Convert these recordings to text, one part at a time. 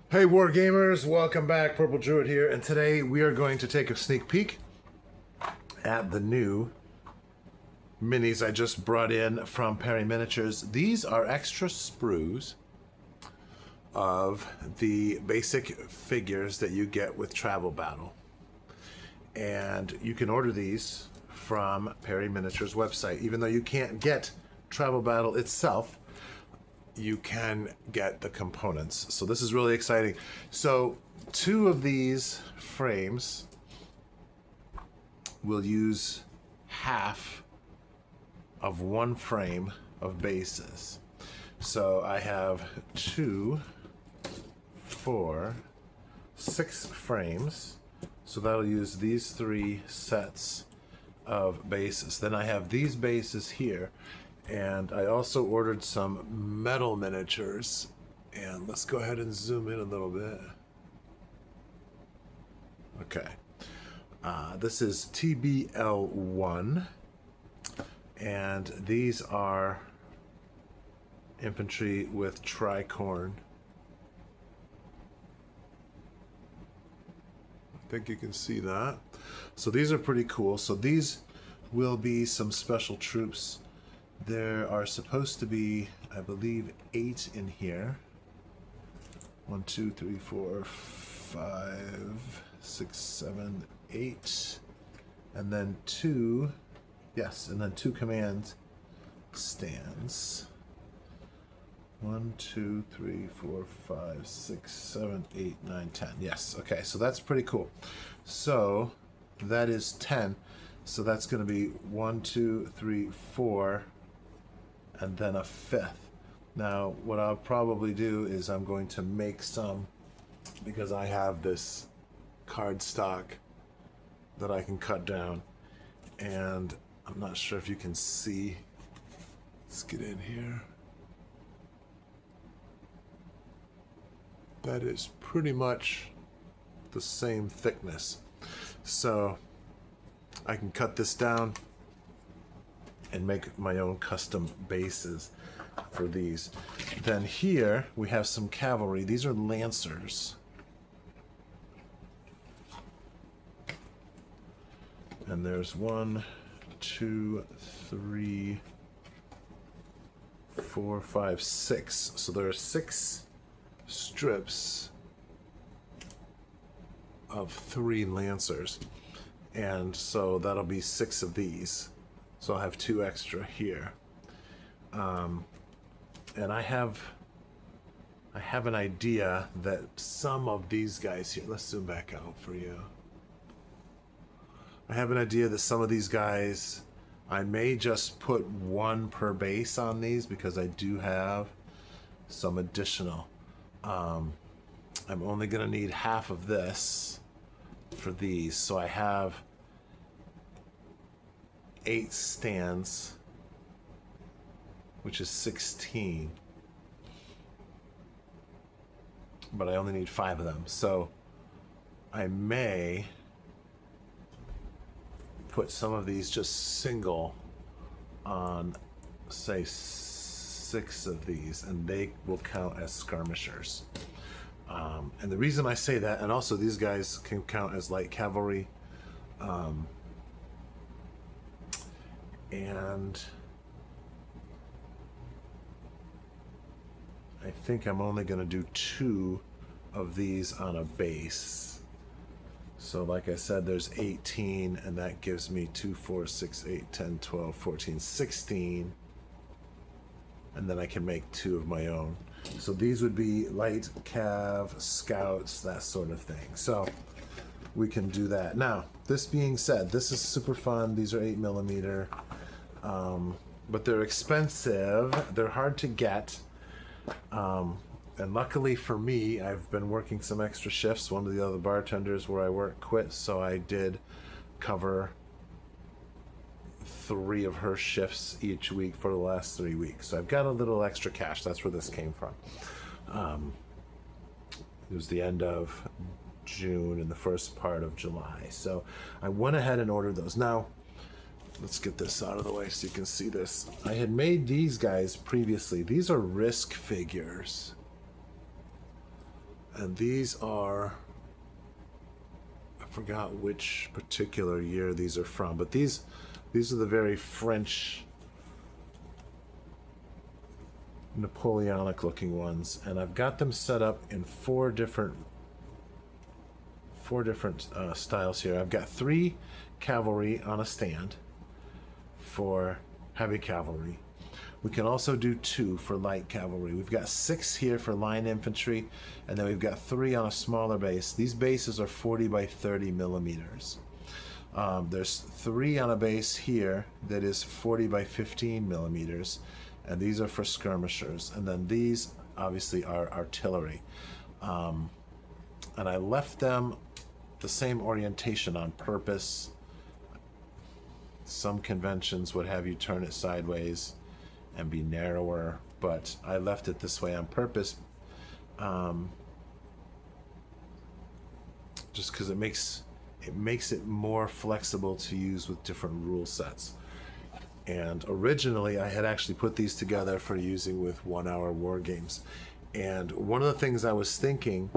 Hey Wargamers, welcome back. Purple Druid here, and today we are going to take a sneak peek at the new minis I just brought in from Perry Miniatures. These are extra sprues of the basic figures that you get with Travel Battle. And you can order these from Perry Miniatures website. Even though you can't get Travel Battle itself, you can get the components. So this is really exciting. So two of these frames will use half of one frame of bases. So I have 2, 4, 6 frames. So that'll use these 3 sets of bases. Then I have these bases here. And I also ordered some metal miniatures. And let's go ahead and zoom in a little bit. Okay. This is TBL1. And these are infantry with tricorn. I think you can see that. So these are pretty cool. So these will be some special troops. There are supposed to be, I believe, 8 in here. 1, 2, 3, 4, 5, 6, 7, 8. And then 2, yes, and then 2 command stands. 1, 2, 3, 4, 5, 6, 7, 8, 9, 10. Yes, okay, so that's pretty cool. So that is 10. So that's going to be 1, 2, 3, 4. And then a 5th. Now, what I'll probably do is I'm going to make some, because I have this card stock that I can cut down. And I'm not sure if you can see. Let's get in here. That is pretty much the same thickness. So I can cut this down and make my own custom bases for these. Then here we have some cavalry. These are lancers. And there's 1, 2, 3, 4, 5, 6. So there are 6 strips of 3 lancers. And so that'll be 6 of these. So I'll have 2 extra here. And I have an idea that some of these guys here, let's zoom back out for you. I have an idea that some of these guys, I may just put 1 per base on these because I do have some additional. I'm only gonna need half of this for these. So I have 8 stands, which is 16, but I only need 5 of them. So I may put some of these just single on, say, 6 of these, and they will count as skirmishers. And the reason I say that, and also these guys can count as light cavalry. And I think I'm only going to do 2 of these on a base. So like I said, there's 18, and that gives me 2, 4, 6, 8, 10, 12, 14, 16. And then I can make 2 of my own. So these would be light cav, scouts, that sort of thing. So we can do that. Now, this being said, this is super fun. These are 8mm. But they're expensive. They're hard to get. And luckily for me, I've been working some extra shifts. One of the other bartenders where I work quit, so I did cover 3 of her shifts each week for the last 3 weeks. So I've got a little extra cash. That's where this came from. It was the end of June and the first part of July. So I went ahead and ordered those. Now, let's get this out of the way so you can see this. I had made these guys previously. These are Risk figures. And these are, I forgot which particular year these are from, but these are the very French Napoleonic looking ones, and I've got them set up in four different styles here. I've got 3 cavalry on a stand for heavy cavalry. We can also do 2 for light cavalry. We've got 6 here for line infantry, and then we've got 3 on a smaller base. These bases are 40 by 30 millimeters. There's 3 on a base here that is 40 by 15 millimeters, and these are for skirmishers. And then these obviously are artillery. And I left them the same orientation on purpose. Some conventions would have you turn it sideways and be narrower, but I left it this way on purpose, just because it makes it more flexible to use with different rule sets. And originally I had actually put these together for using with 1 hour war games. And one of the things I was thinking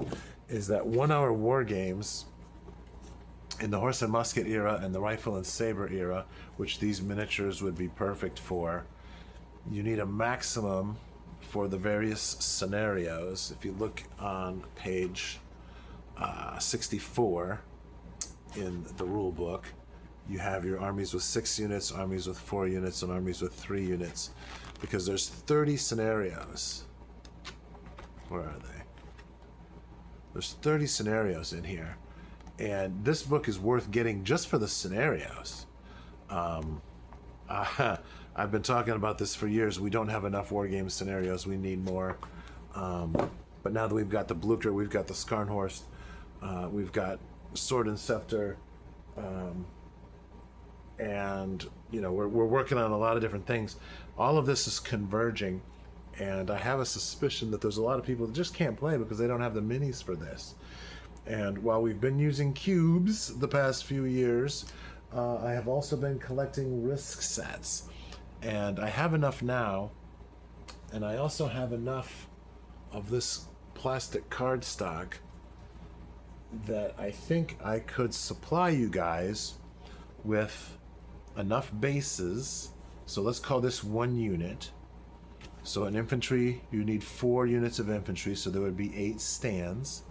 is that 1 hour war games in the horse and musket era and the rifle and saber era, which these miniatures would be perfect for, you need a maximum for the various scenarios. If you look on page 64 in the rule book, you have your armies with 6 units, armies with 4 units, and armies with 3 units, because there's 30 scenarios. Where are they? There's 30 scenarios in here, and this book is worth getting just for the scenarios. I've been talking about this for years. We don't have enough war game scenarios. We need more. But now that we've got the Blucher, we've got the Skarnhorst, we've got Sword and Scepter, and we're working on a lot of different things. All of this is converging, and I have a suspicion that there's a lot of people that just can't play because they don't have the minis for this. And while we've been using cubes the past few years, I have also been collecting Risk sets, and I have enough now, and I also have enough of this plastic cardstock that I think I could supply you guys with enough bases. So let's call this 1 unit. So in infantry, you need 4 units of infantry, so there would be 8 stands.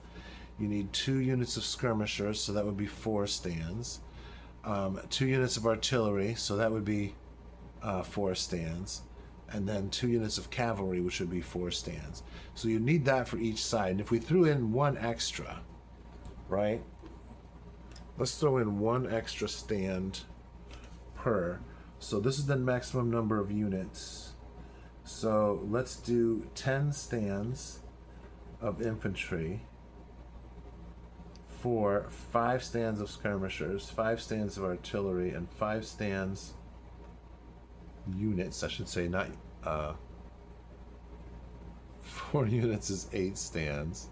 You need 2 units of skirmishers, so that would be 4 stands. 2 units of artillery, so that would be 4 stands. And then 2 units of cavalry, which would be 4 stands. So you need that for each side. And if we threw in 1 extra, right? Let's throw in 1 extra stand per. So this is the maximum number of units. So let's do 10 stands of infantry for 5 stands of skirmishers, 5 stands of artillery, and 5 stands units, I should say, not 4 units is 8 stands,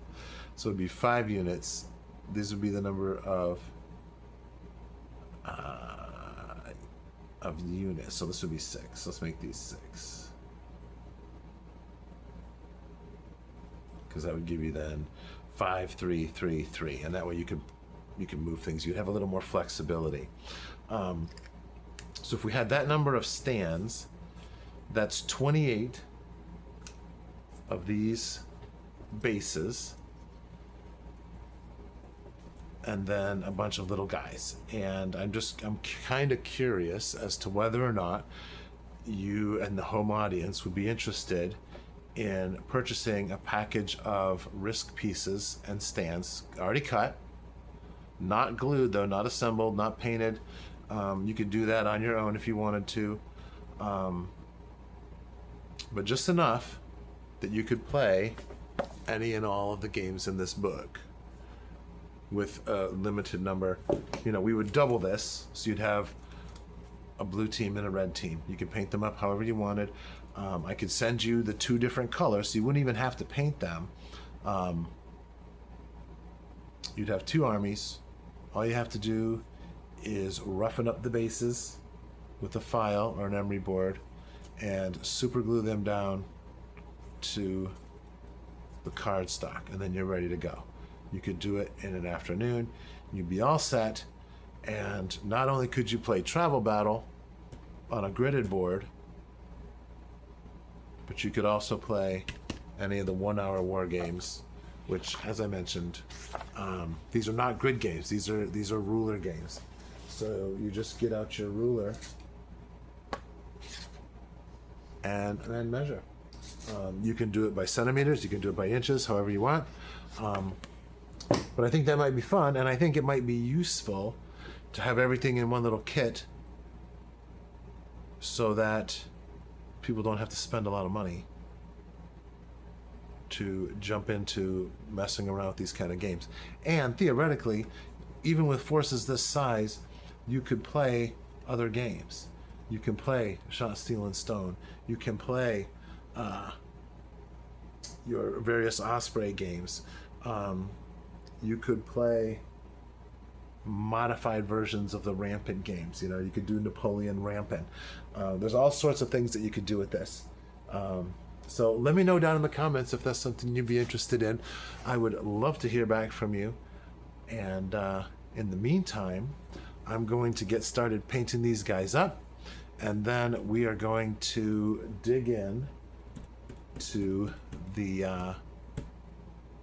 so it'd be 5 units. These would be the number of units, so this would be 6. Let's make these 6, because that would give you then 5, 3, 3, 3, and that way you could move things. You'd have a little more flexibility. So if we had that number of stands, that's 28 of these bases, and then a bunch of little guys. And I'm kind of curious as to whether or not you and the home audience would be interested in purchasing a package of Risk pieces and stands, already cut, not glued though, not assembled, not painted. You could do that on your own if you wanted to, but just enough that you could play any and all of the games in this book with a limited number. We would double this, so you'd have a blue team and a red team. You could paint them up however you wanted. I could send you the 2 different colors, so you wouldn't even have to paint them. You'd have 2 armies. All you have to do is roughen up the bases with a file or an emery board and super glue them down to the card stock, and then you're ready to go. You could do it in an afternoon. You'd be all set, and not only could you play Travel Battle on a gridded board, but you could also play any of the 1 hour war games, which, as I mentioned, these are not grid games. These are ruler games. So you just get out your ruler and then measure. You can do it by centimeters. You can do it by inches, however you want. But I think that might be fun, and I think it might be useful to have everything in one little kit so that people don't have to spend a lot of money to jump into messing around with these kind of games. And theoretically, even with forces this size, you could play other games. You can play Shot, Steel, and Stone. You can play your various Osprey games. You could play modified versions of the Rampant games. You know, you could do Napoleon Rampant. There's all sorts of things that you could do with this. So let me know down in the comments if that's something you'd be interested in. I would love to hear back from you. And in the meantime, I'm going to get started painting these guys up. And then we are going to dig in to the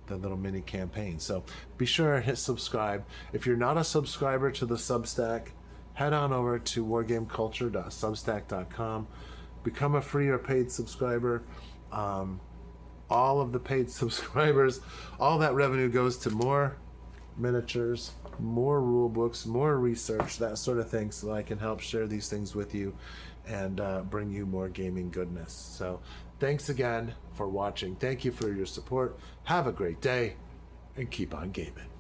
little mini campaign. So be sure and hit subscribe. If you're not a subscriber to the Substack, head on over to wargameculture.substack.com. Become a free or paid subscriber. All of the paid subscribers, all that revenue goes to more miniatures, more rule books, more research, that sort of thing, so I can help share these things with you and bring you more gaming goodness. So thanks again for watching. Thank you for your support. Have a great day and keep on gaming.